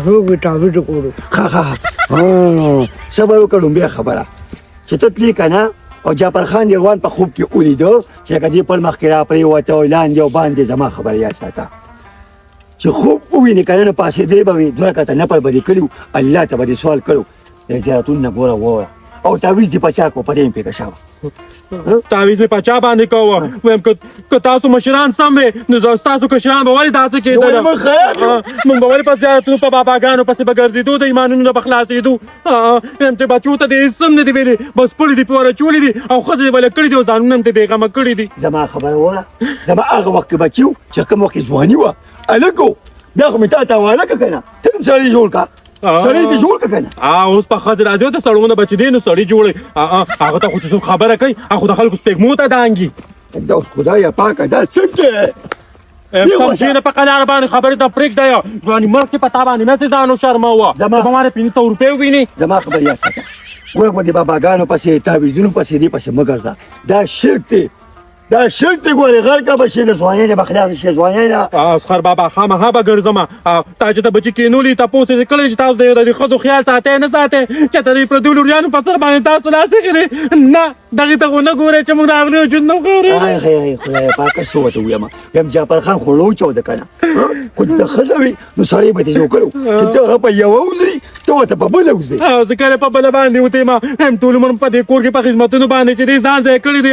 هغه تعویض کوو ها صبر وکړو بیا خبره چې ته تلې کنه او جعفر خان دیوان په خوب کې ولیدو چې کدی په مخ کې را پرې وته اعلان دی باندې زما خبر یا ساته چې خوب ویني کنه پاسې دی به دوه کته نه پر بدی کړو الله ته به سوال کړو زیارتون نه ګوره وره او تعویض دی پچا کو پدې په کښاو تعویض په پچا باندې کوو ویم که تاسو مشران سم نو تاسو کشران به ولې داسې کېدل موږ به ولې په زیارتونو په باباګانو پسې به ګرځېدو د ایمانونو نه به خلاصېدو ویم چې بچو ته دې سم نه دي ویلې بس پړې دي پوره چولې دي او ښځې دې بله کړي دي او ځانونه هم دې بېغمه کړي دي زما خبره وره زما هغه وخت کې بچي و چې کوم وخت کې ځواني وه هلک و بیا خو مې تا ته حواله کړه که نه ته هم سړی جوړ کړه سړی دې جوړ کړه که نه اوس په ښځې راځي او د سړونه بچې دی نو سړي جوړوي هغه ته خو چې څوک خبره کوي هغه خو د خلکو سپېږمو ته دانګي دا خدایه پاکه دا څنګه سمجھینے پا قلار بانے خبری تا پریک دایا جوانی مرک کی پتا بانے میں سے زانو شرما ہوا زما ہمارے 500 روپے ہوئی نہیں زما خبر یا ساته ګوره په دې باباګانو پسې تعویضونو پسې دې پسې مه ګرځه دا شرک دی دا شرک دی ګورې غر کا به شي د ځوانۍ نه به خلاص شي ځوانۍ نه اسخر بابا خامخا به ګرځم تا چې ته بچي کینولي تاسو یې کړی چې تاسو د ښځو خیال ساتئ نه ساتئ چې ته د پردیو لوریانو په سر باندې تاسو لاس ایښي نه دغې ته خو نه ګورئ چې موږ راغلي یو ژوند نه ګورو خدایه پاکه څه ورته ووایم ویم جعفر خان خو وچاوده که نه خو چې ته ښځه وي نو سړی به دې جوړ کړو چې ته هغه په یوه وځې ته ورته په بله وځې زه کله په بله باندې وتې ما هم ټول عمر په دې کور کې په خدمتونو باندې چې دې ځان ځای کړي دی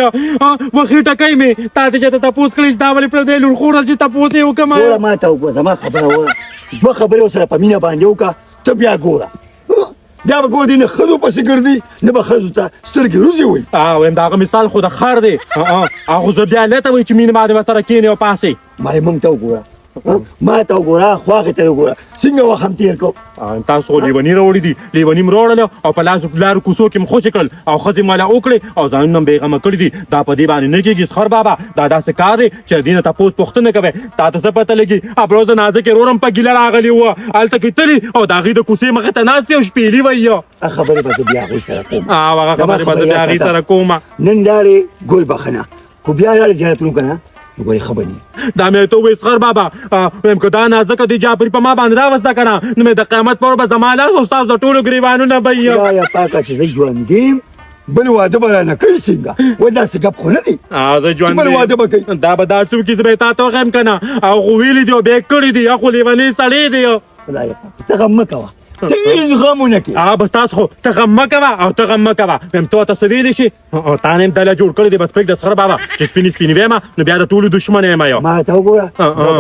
وخې ټکی مې تا ته چې ته تپوس کړی چې دا ولې پردی لور خوړل چې تپوس یې وکړم ګوره ما ته وګوره زما خبره وره دوه خبرې ورسره په مینه باندې وکړه ته بیا ګوره بیا به ګورې نه ښځو پسې ګرځي نه به ښځو ته سترګې روزي وایي ویم د هغه مثال خو د خر دی هغه زه بیا لته وایي چې مینې باندې ورسره کښېنې او پاسې مالې موږ ته وګوره ما ته وګوره خوا هغې ته وګوره څنګه وخت هم تېر کړو تاسو خو لیوني راوړي دي لیوني م راوړل او په لارو کوڅو کې م خوشې کړل او ښځې ماله وکړې او ځانونه م بېغمه کړي دي دا په دې باندې نه کېږي سخر بابا دا داسې کار دی چې د دې نه تپوس پوښتنه کوئ تا ته څه پته لګي ابروز د نازکې ورور هم په ګیله راغلی وه هلته کې تلي او د هغې د کوڅې مخې ته ناست او شپېلي وایي خبرې به زه بیا هغوی سره کوم هغه خبرې به زه بیا هغې سره کوم نن لاړې ګل بخنه خو بیا لاړې زیارتونو که نه وای خبرې دا مې ته ووایي سخر بابا ویم که دا نازکه دې جعفري په ما باندې راوسته که نه نو مې د قیامت پر ورځ به زما لاس او ستاسو د ټولو ګریوانونه به وي خدایه پاکه چې زه ژوند یم بل واده به رانه کوي څنګه وایي داسې ګپ خو نه دی زه ژوند بل واده به کوي دا به داسې وکړي زه به یې تا ته وښیم که نه هغه ویلي دي او بیا یې کړي دي هغه خو لیونی سړی دی خدایه پاکه ته غم مه کوه ته هېڅ غم ونه کړې بس تاسو خو ته غم مه کوه او ته غم مه کوه ویم ته ورته څه ویلی شي تا نه یم ډله جوړ کړی دی بس پرېږده سخر بابا چې سپینې سپینې ویم نو بیا د ټولو دښمن یم یو ما ته وګوره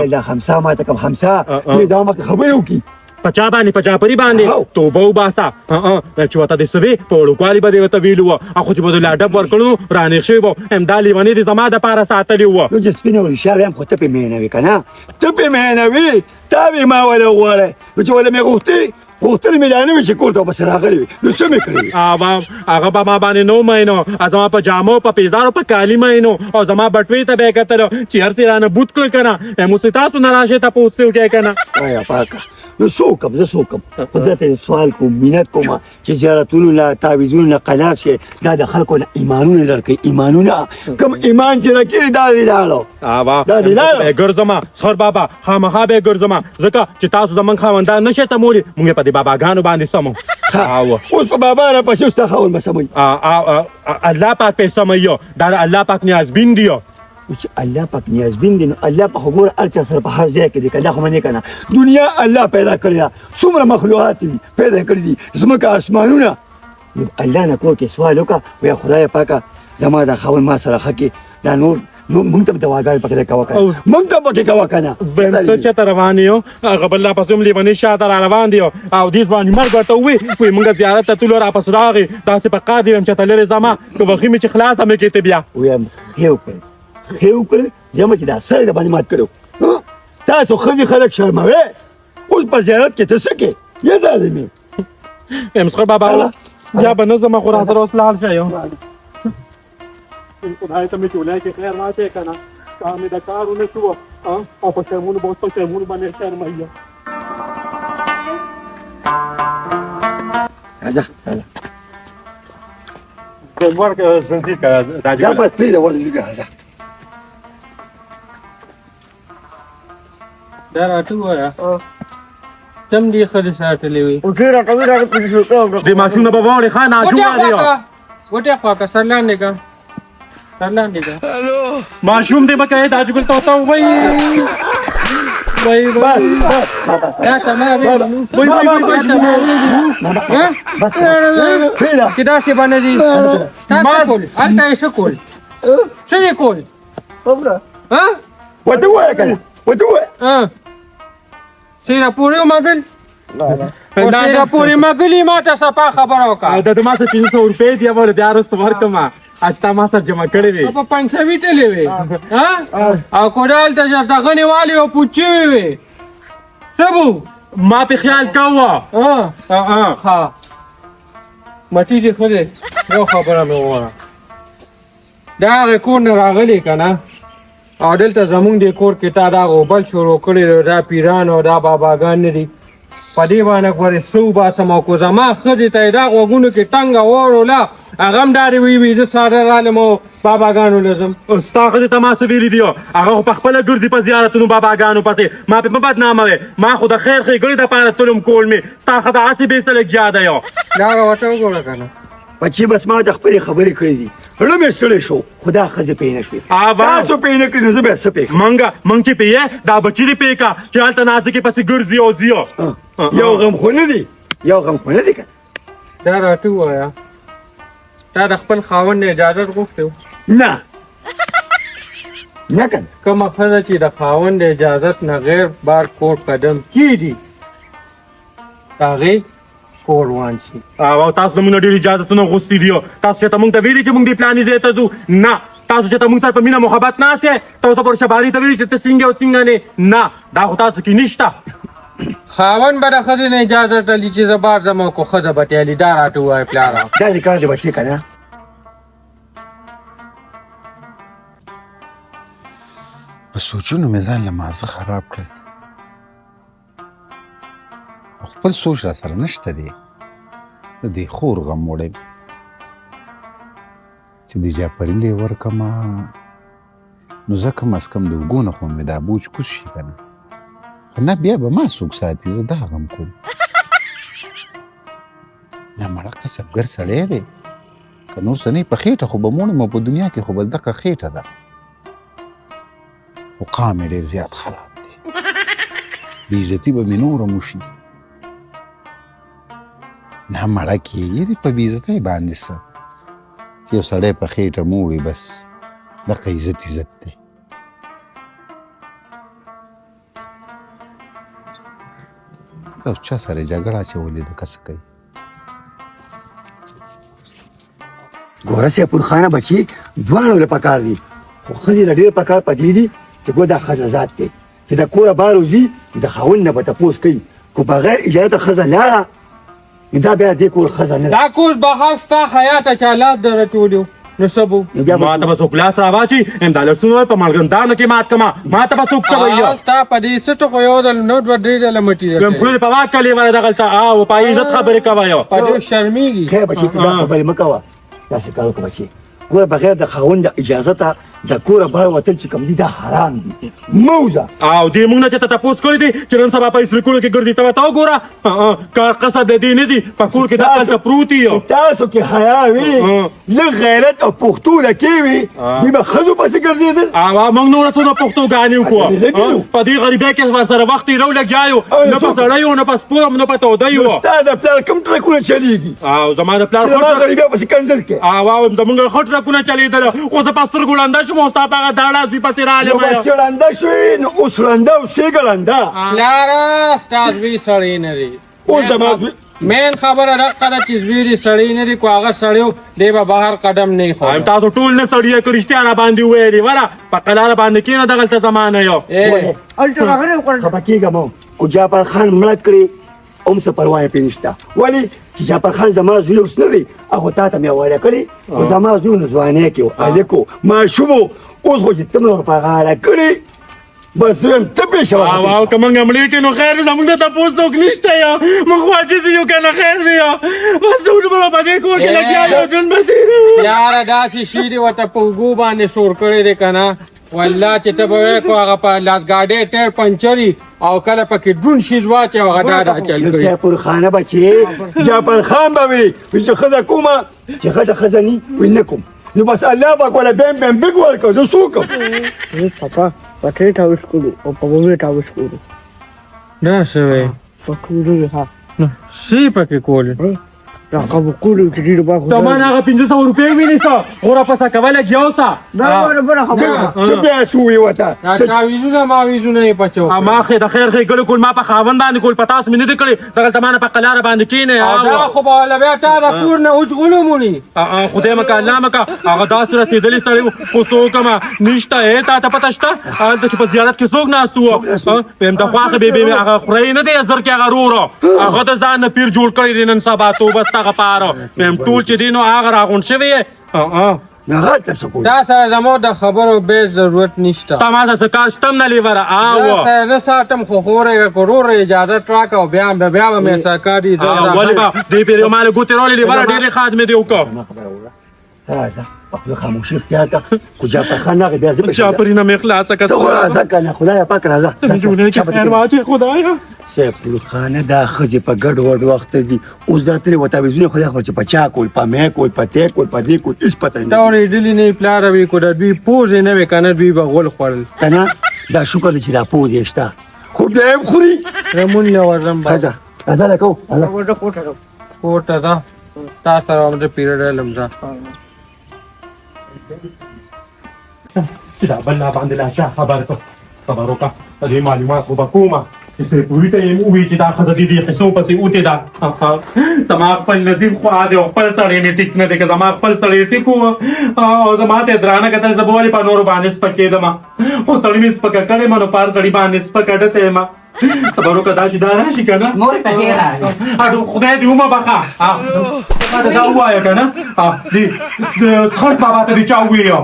زه دا خمسه ما ته کوم خمسه دې دا ما خبرې وکړي په چا باندې په جعفري باندې توبه وباسه چې ورته دې څه وي په وړوکوالي به دې ورته ویلي وه خو چې به د لا ډب ورکړو نو رانېغ شوي به همدا لیونې دې زما دپاره ساتلي وه نو چې سپینه ورېښه ویم خو ته پرې مینوي که نه ته پرې مینوي تا وې ما وله وغواړی نو چې وله مې غوښتې غوښتنې مې لا نه وي چې کور ته بس راغلی وي نو څه مې کړی وي هغه به ما باندې نو مینو زما په جامو په پیزارو په کالي مینو او زما بټوې ته به یې کتلو چې هر څه رانه بوت کړل که نه هم اوس تاسو نه راشئ تپوس دې وکړئ که نه وایه پاکه نو څه وکړم زه څه وکړم قدرت سوال کوم مینت کوم چې زیارتونو نه تعویضونو نه قلار شي دا د خلکو نه ایمانونه لرکوي ایمانونه کوم ایمان چې راکړي دا دې لاړو دا دې لاړو ګرځم سخر بابا خامخا به ګرځم ځکه چې تاسو زموږ خاوندان نشئ تمولي موږ یې په دې باباګانو باندې سمو اوس په بابا راپسې اوس تا خاوند به سموي الله پاک پې سموي دا د الله پاک نیازبین دی چې الله پاک نیازبین دی نو الله په خبره هر چا سره په هر ځای کې دی که دا خو منې که نه دنیا الله پیدا کړې ده څومره مخلوقات دي پیدا کړي دي ځمکه اسمانونه نو الله نه کور کې سوال وکړه ویا خدای پاکه زما دا خاوند ما سره ښه کړي دا نور موږ ته دواګانې پکې کوه که نه موږ ته پکې کوه که نه ته چېرته روان یو هغه بل راپسې هم لیونۍ شاته را روان دی او دې ځواني مرګ ورته ووایي وایي موږ زیارت ته تلو راپس راغې داسې په قار دی ویم چې ته لرې ځمه که وښي مې چې خلاصه مې کړې ته بیا ویم ښې وکړې ښې وکړې زما چې دا سر د باندې مات کړو تاسو ښځې خلک شرموئ اوس په زیارت کې ته څه کې یا ظالمې یم سخر بابا یا به نه ځمه خو را سره اوس لاړ شه یو خدای ته مې چولای کې خیر واچوې که نه کار مې د کار ونه شوه او په شرمونو به اوس په شرمونو باندې شرموي راځه راځه ورک زنځیر که راځي ځه بس پرېږده ورځه راځه دا راته ووایه تم دې خدای ساتلې وي دې ماشوم به وړي خان اجوړه دی وټه خواکه سرلاندې کا ماشوم دې مکه دا جګل ته وای یا سمه بس پیدا کدا څه باندې دي تاسو کول انت یې شکول څه کول ها وته وای کنه وته وای سیرا پوری مګل سیرا پوری مګلی ما ته صفه خبر وکړه دا ما سره 300 روپے دی ول د ارست ورکما اجتا ما سره جمع کړی وي په 500 ویټلې وي ها او کوډال ته ځغنی والی او پوچی وي سبو ما په خیال کاوه ها مچی دې خله یو خبره مې وره دا کور نه راغلی کنه او دلته زمونږ د کور کې تا دا غوبل شروع کړی دا پیران او دا باباګان دي په دې باندې غوړې سو باسم او کو زما ښځې ته یې دا غوږونو کې ټنګه وروله هغه هم ډارې وي زه ساده رالم او باباګانو لزم ستا ښځې ته ما څه ویلي دي هغه خو په خپله ګرځي په زیارتونو باباګانو پسې ما پې مه بدناموې ما خو د خیر ښېګړې دپاره تلم کول مې ستا ښځه هسې بې سلګیا دی دا هغه ورته وګوره که نه بچی بس ما د خپلې خبرې کړې دي زړه مې ستړی شو خو دا ښځې پې نه شوې تاسو پې نه کړي نو زه بیا څه پې کړم منګ چې پې دا بچي دې پې که چې هلته نازکې پسې ګرځي او ځي یو غم خو نه دی یو غم خو نه دی که دا راته ووایه تا د خپل خاوند نه اجازت غوښتی و نه نه که کومه ښځه چې د خاوند د اجازت نه غیر بار کور قدم کېږي د هغې کور وان شي او تاسو زموږ نه ډېر اجازتونه غوښتي دي تاسو چې ته موږ ته ویلي چې موږ دې پلاني ځای ته ځو نه تاسو چې ته موږ سره په مینه محبت ناست یې تاسو پر شباني ته ویلي چې ته څنګه او څنګه نه نه دا خو تاسو کې نشته خاوند به د ښځې نه اجازت لري چې زه بار ځم او که ښځه به تیالي دا راته ووایه پلاره دا دې کار دی بچې که نه په سوچونو مې ځان له مازه خراب کړی او خپل سوچ را سره نشته دی د دې خور غم وړی چې د جعفري لی ورکمه نو زه کم از کم د اوږو نه خو مې دا بوج کوز شي که نه خو نه بیا به ما څوک ساتي زه دا غم کوم نه مړه کسبګر سړی دی که نور څه نه په خېټه خو به موړم او په دنیا کې خو بس دغه خېټه ده خو قام یې ډېر زیات خراب دی بېعزتي به مې نوره وشي نه مړه کېږي دې په بېعزتۍ باندې څه چې یو سړی په خېټه موړي بس دغه عزت دی او چا سره جګړه اچولې ده که څه کوي ګوره سیفون خانه بچي دواړو له پکار دي خو ښځې له ډېر پکار په دې دي چې ګوره دا ښځه ذات دی چې د کوره بار وځي د خاوند نه به تپوس کوي خو بغیر اجازته ښځه لاړه دا بیا دې کور ښځه نه دا کور بهر ستا حیات چالات در اچولیو نو سبو ما ته به څوک لاس راواچي دا لاسونه په ملګرندانو کې مات کړمه ما ته به څوک څه وایي ستا په دې سټو خو یو ځل نو دوه درې ځله مټي ویم خولې په واک کلې وره دغلته او په عزت خبرې کوه په دې شرمېږي خیر بچي ته دا خبرې مه کوه داسې کار وکړه بچي ګوره بغیر د خاوند د اجازته د کوره بهر وتل چې کوم دي دا حرام دي مه وځه او دې موږ نه چې ته تپوس کړی دی چې نن سبا په اسلکولو کې ګرځي ته ورته وګوره کار قصب د دې نه ځي په کور کې دا هلته پروت یو تاسو کې حیا وي لږ غیرت او پښتو لکې وي دوی به ښځو پسې ګرځېدل موږ نوره څونه پښتوګانې وکړو په دې غریبۍ کې ورسره وخت تېرو لګیا یو نه په سړی و نه په سپور نه په تودی و ستا د پلار کوم ټرکونه چلېږي او زما د پلار زما غریبۍ پسې کنځل کې زمونږ ښه ټرکونه چلېدل خو زه په سترګو ړنده شوم او ستا په هغه داړه زوی پسې رالم نو بچې ړنده شوې نو اوس ړنده او سېږه ړنده پلاره ستا زوی سړی نه دی اوس زما مین خبره دغه ده چې زوی دې سړی نه دی کو هغه سړی و دی به بهر قدم نه ایښود تاسو ټول نه سړي که رښتیا را باندې وویلې وره په قلاره باندې کښېنه دغلته زمانه یو خفه کېږه مو کو جعفر خان مړه کړې هم څه پروا یې پرې نشته ولې چې جعفر خان زما زوی اوس نه دی هغو تا ته مې حواله کړې خو زما زوی نو ځوانۍ کې و هلک و ماشوم و اوس خو چې ته مې په غاړه کړې بس زه یم ته پرې شوه که موږ مړې کړې نو خیر دی زموږ ته تپوس څوک نشته یا موږ خو عاجز یو که نه خیر دی یا بس نو په باندې کور کې لګیا یو جون به یاره داسې شي دي ورته په اوږو باندې سور کړی دی که نه والله چې ته به وایې کو هغه په لاسګاډۍ ټیر پنچري او کله پکې ډون شیز واچي او هغه دا چل کړي سیپور خانه بچې جعفر خان به وي چې ښځه کومه چې غټه ښځه ني وي نه کوم نو بس الله پاک ولا بیم بیم بګ ورکړو زه څه وکړم پاپا پټې ټاوس کړو او په وګړي ټاوس کړو نه شوی په ټولو ها شي پکې کولې دا کوم کولو چې ډیر با خو ته ما هغه 500 روپۍ وینې غوړه پسه کوله گیاوسا دا بره خبره ته بیا سوې وته دا تعویذونه ماویزونه یې پچو ما خې د خیر خې ګلو کول ما په خاون باندې کول پتاس مې نه کړی دغه زمانه په قلاره باندې کینې دا خو به ولا بیا تا د کور نه اوچغلو مونی خدای مکه الله مکه هغه داسې رسېدلی سړی خو څوک نشته تا ته پته شته هلته چې په زیارت کې څوک ناست وو ویم د خواښې بېبې مې هغه خورۍ نه دی زر کې هغه روره هغه د ځان نه پیر جوړ کړی دی نن سبا توبه هغه پاره میم ټول چې دی نو هغه راغونډ شوی یې دا سره زموږ د خبرو بې ضرورت نشته ستا ما ته څه کار شته هم نه لیوره دا سره نه ساتم خو خورې کروره اجازت راکړه او بیا به مې سرکاري ولې به دې پېرې مالې ګوتې راولې لیوره ډېرې خادمې دې وکړه راځه خپل خاموشي اختیار کړه کو جعفر خان هغه بیا زه چاپرینه مې خلاصه ته خو راځه کنه خدای پاک راځه جونې کې خیر واچې خدایا سیفور خانه دا ښځې په ګډ وډ وخت دي اوس دا ترې ورته ویزونه خدای خبر چې په چا کول په مې کول په تی کول په دې کول هېڅ پته نه دا اورېدلي نه وي پلاره وي کو د دوی پوزې نه وي که نه دوی به غول خوړل که نه دا شکر دی چې دا پوز یې شته خو بیا یې خوري رمون له ورځم راځه راځه لکو کوټه ده تا سره هم د پیرډ علم ده چې دا بل نه باندې لا چا خبر خبر وکړه د دې معلومات خو به کومه چې سیپوري ته یې ووایي چې دا ښځه دې دې حصو پسې اوتې ده زما خپل نصیب خوا دی او خپل سړی مې ټیک نه دی که زما خپل سړی ټیک و او زما ته یې درانه کتل زه به ولې په نورو باندې سپکېدم خو سړي مې سپکه کړې ما نو پار سړي باندې سپکه ډته یم خبر وکړه دا چې دا راشي که نه مورې په خیر راغی اډو خدای دې ومه بخه ما ته دا ووایه که نه د سخټ بابا ته دې چا ووایه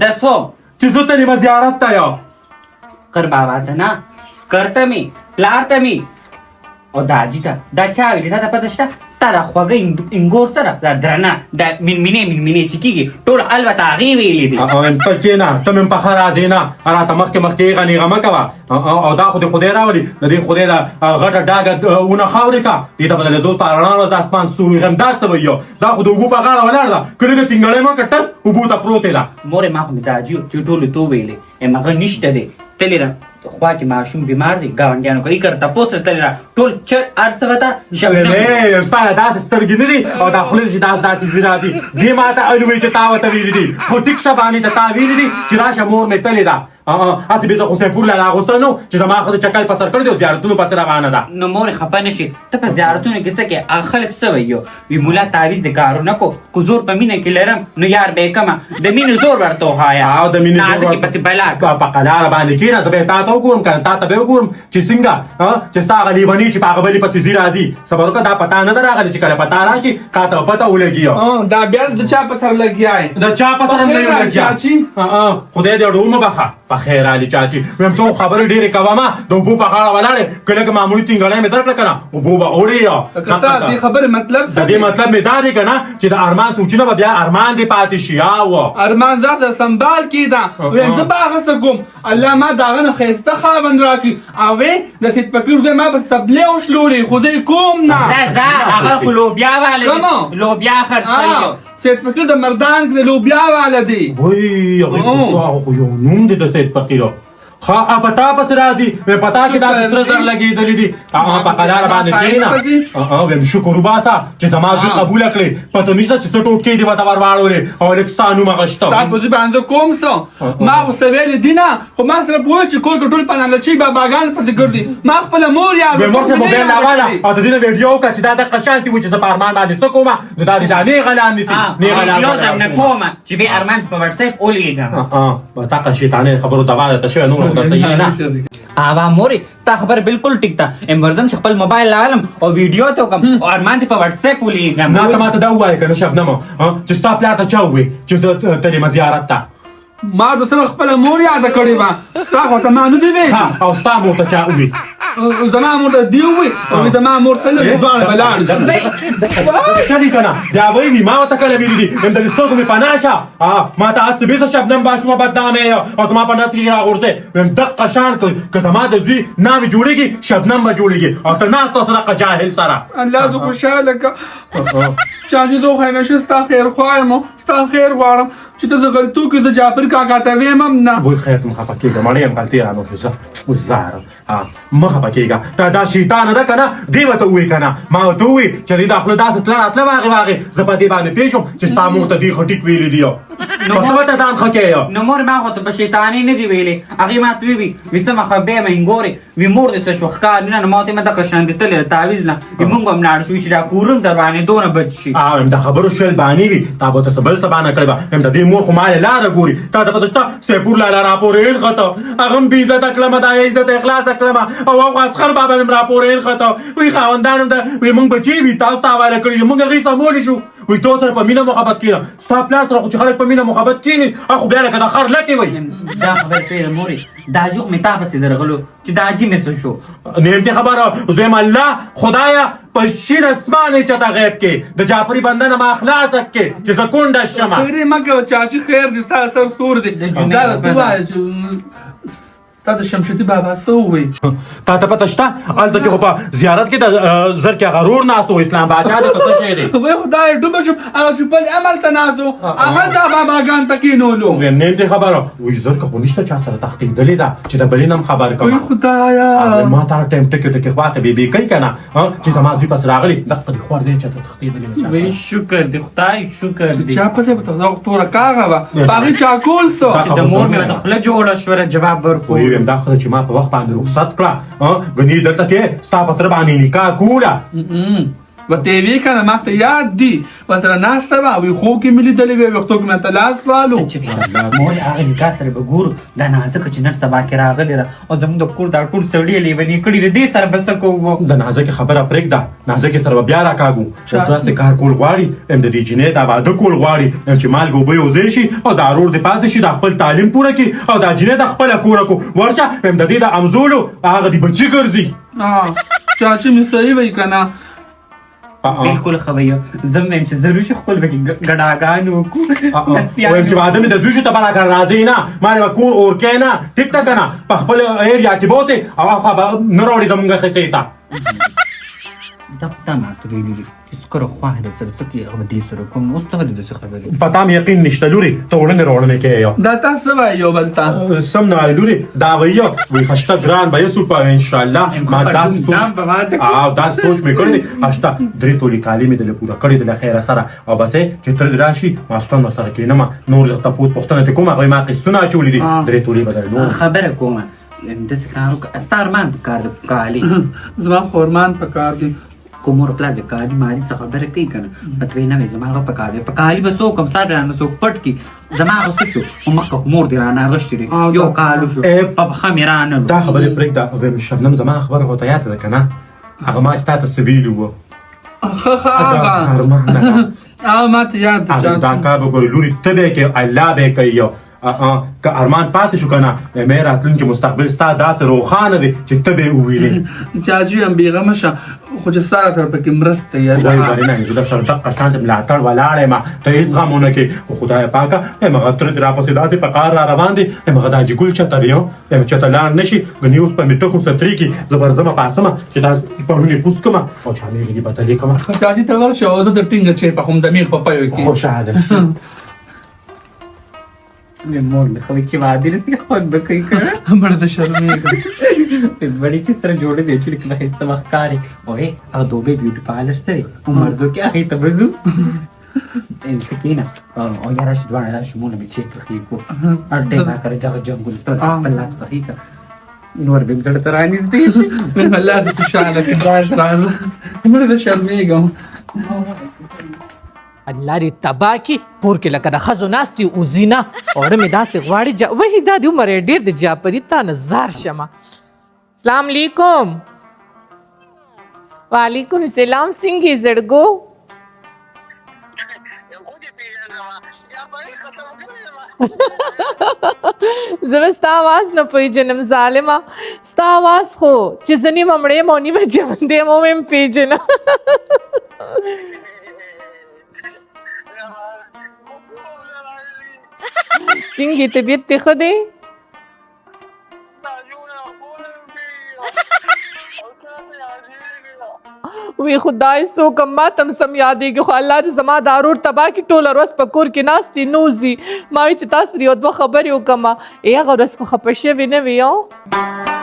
د څوک چې زه ته نیمه زیارت ته یم کر بابا ته نه کر ته مې پلار ته مې او دا حاجي ته دا چا ویلې تا ته پته شته ستا دا خوږه انګور سره دا درنه دا مینمینې چې کېږي ټول البته هغې ویلې دي ته کښېنه ته مې پخه راځې نه راته مخکې مخکې یې غنېغه مه کوه او دا خو دې خدای راولي د دې خدای دا غټه ډاګه ونه خاورې کا دې ته به د زور په رڼا ورځ د اسمان ستوري همدا څه وایي دا خو د اوبو په غاړه ولاړ ده که دې د تینګړۍ مه کړه ټس اوبو ته پروتې ده مورې ما خو مې دا حاجي چې ټولو تو ویلې یم هغه نشته دی تللی را خوا کې ماشوم بیمار دی ګاونډیانو کوي کړه تپوس تللی را ټول هر څه ورته ستا داسې سترګې نه دي او دا خولې چې داسې ځي راځي دې ما ته الوی چې تا ورته ویلي دي خو ټیک شه باندې ته تا ویلي دي چې راشه مور مې تلې ده هسې بې زه خو سیپور له راغوسته نه چې زما ښځه چکل په سر کړی دی او زیارتونو پسې روانه ده نو مورې خفه نه شي ته په زیارتونو کې څه کوې هغه خلک څه وایي وي ملا تعویز د کارو نه کو کو زور په مینه کې لرم نو یار به یې کمه د مینې زور ورته وښایه او د مینې نازکې پسې بلا په قلاره باندې کښېنه زه به یې تا ته وګورم که نه تا ته به یې وګورم چې څنګه چې ستا هغه لیوني چې په هغه بلې پسې ځي راځي صبر وکړه دا پتا نه ده راغلې چې کله پتا راشي کا ته به پته ولګي دا بیا د چا په سر لګیا یې د چا په سر هم نه یو لګیا خدای دې اډو مه بخه په خیر علي چاچي ویم ته خبرې ډېرې کوه ما د اوبو په غاړه ولاړې کله که معمولي تینګړی مې درکړه که نه اوبو به اوړې دې خبرې مطلب د دې مطلب مې دا دی که نه چې د ارمان سوچونه به بیا ارمان دې پاتې شي ارمان ځان سنبال کېده ویم زه به هغه څه کوم الله ما د هغه نه ښایسته خاوند راکړي او د سید فقیر زوی ما به سبلې وشلولې خو زه یې کوم نه ځه هغه خو لوبیا واله لوبیا خرڅوي سید فقیر د مردان د لوبیا واله دی وای هغه خو یو نوم دی د سید فقیرو پتا پس راځي مې پتا کې دا سره زر لګېدلې دي په قرار باندې کښېنه ویم شکر وباسه چې زما دوی قبوله کړې پته نشته چې څه ټوټکې دي ورته ور واړولې او لږ ستا نوم هغه شته تا په دې باندې کوم څه ما خو څه ویلې دي نه خو ما سره پوه چې کور کې ټول پنالچي باباګان پسې ګرځي ما خپله مور یاده مور څه موبایل راواله او د دې نه ویډیو وکړه چې دا د قشانتي و چې زه په ارمان باندې څه کومه نو دا دې دا نیغه لان نیسي نیغه لان نه کومه چې به ارمان په واتساپ ولېږم بس تا شیطانې خبرو دوا ده ته شوی نور دا صحیح نه آوا مورې ستا خبره بالکل ټیک ده ام ورځم چې خپل موبایل لالم او ویډیو ته وکړم او ارمان ته په واتساپ ولېږم نه ته ماته دا ووایه که نه شبنمه چې ستا پلار ته چا ووایي چې زه تلم زیارت ته ما د سره خپل مور یاد کړی و ستا خو ته ما نه دی وی ها او ستا مور ته چا وي زما مور ته دی وی او زما مور ته له دوه بلار کړي کنه دا وای وی ما ته کله ویل دي هم د سترګو می پناشه ما ته اسبې څه شبنم باشو بدنامه او ما په ناس کې راغورځه هم دقه شان که زما د دوی ناوي جوړيږي شبنم به جوړيږي او ته ناس تاسو را جاهل سره الله دې خوشاله کا چاچی دوه همیشه ستا خیر خوایم ستا خیر غواړم چې ته زه غلطو کې زه جعفر کاکا ته ویم هم نه وای خیر ته مخه پکېږه مړی هم غلطي رانو شو زه اوس زهره مخه پکېږه دا شیطانه ده که نه دې ورته ووایي که نه ما ورته ووایي چې دې دا خوله داسې تله راتله واغې واغې زه په دې باندې پوه شوم چې ستا مور ته دې خو ټیک ویلي دي په څه ورته ځان ښه کوې نو مور ما خو ته په شیطاني نه دي ویلې هغې ما ته وی وي څه مخه بیا مې ګورې وي مور دې څه شو ښکار نه نو ما ورته دغه شان دې تلې تعویض نه وي مونږ به هم لاړ شو چې دا کورم در باندې دونه بد شي هم د خبرو شل بانې وي تا به ورته څه بل څه بانه کړې وه هم د دې مور خو مالې لاره ګوري تا ته پته شته سیپور لاله راپورې ایښته هغه هم بې عزته کړمه دا عزته یې خلاصه کړمه او هغه اسخر بابا مې هم راپورې ایښته وایي خاوندان هم ده وایي مونږ بچې وي تاسو ته حواله کړي مونږ هغې سمولی شو وایي تو سره په مینه محبت کېږه ستا پلار سره خو چې خلک په مینه محبت کېني هغه خو بیا لکه د خر لکې وایي دا خبر پرېږده مورې دا جوق مې تا پسې درغلو چې دا جي مې څه شو نعمتي خبره زویم الله خدایا په شین اسمان یې چته غیب کې د جعفري بنده نه ما خلاصه کې چې زه کونډه شمه خیرې مه کوه چاچي خیر دې ستا سر سور دی دا ته ووایه چې تا د شمشدي بابا څه ووایي تا ته پته شته هلته کې خو په زیارت کې د زر کې غرور ناست و اسلام باچا دی که څه شی دی وای خدای ډوبه شم هغه چې بل هملته ناست و هملته باباګان ته کېنولو ویم نعمتي خبره وایي زر که خو نشته چا سره تښتېدلې ده چې د بلې نه هم خبر وای کړم خدایا ما ته هر ټایم ټکې ټکې خواښې بې بې کوي که نه چې زما زوی پسې راغلی دغه دې خور دی چې ته تښتېدلې وای شکر دی خدای شکر دی چا پسې به ته توره کاغه وه په هغې چاکول څه چې د مور مې ورته خوله جوړه شوه جواب ورکړو ویم دا خو چې ما په وخت باندې رخصت کړه ګنې دلته کې ستا په تره باندې نکاح کوله ورته یې وی که نه ما ته یاد دي ورسره ناسته وه وی خوب کې مې لیدلې وې وختو کې مې ته لاس والو مورې هغه نکاح سره به ګورو دا نازکه چې نن سبا کې راغلې ده او زموږ د کور دا ټول سړي یې لیونې کړي دي دې سره به څه کوو د نازکې خبره پرېږده نازکې سره به بیا راکاږو اوس داسې کار کول غواړي هم د دې جینۍ دا واده کول غواړي هم چې مالګه اوبه یوځای شي او دا رور دې پاتې شي دا خپل تعلیم پوره کړي او دا جینۍ د خپله کوره کو ورشه هم د دې د امزولو هغه دې بچي ګرځي چاچي مې صحیح وایي که نه بالکل ښه وایي زه مې چې ضرور شي خپل پکې ګډاګانې وکړو ویم چې واده مې د زوی شو ته به راکړه راځئ نه ما دې به کور اورکی نه ټیک ته که نه په خپل ایریا کې بوسې او هغه به نه راوړي زمونږ ښځې ته دا ما ته ویلي دي چې سکره خواه ده سره څه کې هغه به دې سره کوم اوس ته ولې داسې خبرې په تا مې یقین نشته لورې ته وړنې راوړنې کوې یو دا تا څه وایي یو بل ته سم نه وایي لورې دا وایي وایي خشته ګران به یې سوپه انشاءالله ما داسې سوچ سوچ مې کړی دی هشته 3 تولې کالي مې دله پوره کړې د له خیره سره او بس چې تر دې راشي ماسپن ورسره کښېنمه نور تپوس پوښتنه ترې کوم هغوی ما قسطونه اچولي دي 3 تولې به درنو خبره کومه داسې کار وکړه ستا ارمان په کار د کالي زما خو ارمان په کار دی کومور پلار د کالي مالي څه خبره کوي که نه پته وایي نه وایي زما هغه په کار دی په کالي به څوک هم سر رانه څوک پټ کړي زما هغه څه شو خو مخکې مور دې رانه اغوښتي دی یو کال وشو په پښه مې رانه دا خبرې پرېږده ویم شبنم زما خبره خو ته یاده ده که نه هغه ما چې تا ته څه ویلي وو ښه هغه ما ته یاد دی دا کار به ګورې لورې ته به یې کوې الله به یې کوي یو که ارمان پاتې شو که نه مې راتلونکي مستقبل ستا داسې روښانه دی چې ته به یې وویلې چاچي هم بېغمه شه خو چې ستا راته پکې مرسته وایي بارینه زه در سره دقه شان ته ملاتړ ولاړ یم ته هېڅ غم ونه کوې خو خدایه پاکه یم هغه تره دې راپسې داسې په کار را روان دی یم هغه دا جګول چته دی یم چته لاړ نه شي ګنې اوس په مې ټکو سترې کې زه ورځمه پاسمه چې دا پړونې پوس کړمه او چانې لږې بدلې کړمه چاچي ته ورشه او زه د ټینګه چای پخوم د میخ په پیو کې خوشحاله مور مې خو چې واده رسي خود به کوي که نه مړه د شرمېږم بڑی چیز طرح جوڑے دے چلی کہ میں وقت کاری اوے اب دو بے بیوٹی پارلر سے مرزو کیا ہے تبزو انتقینا او یارا شدوانا دا شمونا میں چیک تخیق کو ارٹے ما کرے جاگا جنگل تر پلاس تخیقا نور بیم زڑ ترانیز دیشی من اللہ دی خوشحاله کې باز راځه مړه د شرمېږم الله دې تبا کی پور کې لکه د ښځو ناستې او زینا اوره مې داسې غواړي وایي دا د عمر یې ډېر د جاپري تا نه زار شمه السلام علیکم وعلیکم السلام څنګه یې زړګو زه به ستا आवाज نه پیژنم ظالمه ستا आवाज خو چې زه نیمه مړه یم او نیمه ژوندی یم ومې پیژنم څنګه طبیعت دې ښه دی وی خدای څوک ما تم سم یادېږي خو الله دې زما دا رور تباه کړي ټوله ورځ په کور کې ناست دي نوځي ما وایي چې تاسو یو دوه خبرې وکړمه هغه ورځ خو خفه شوې نه وي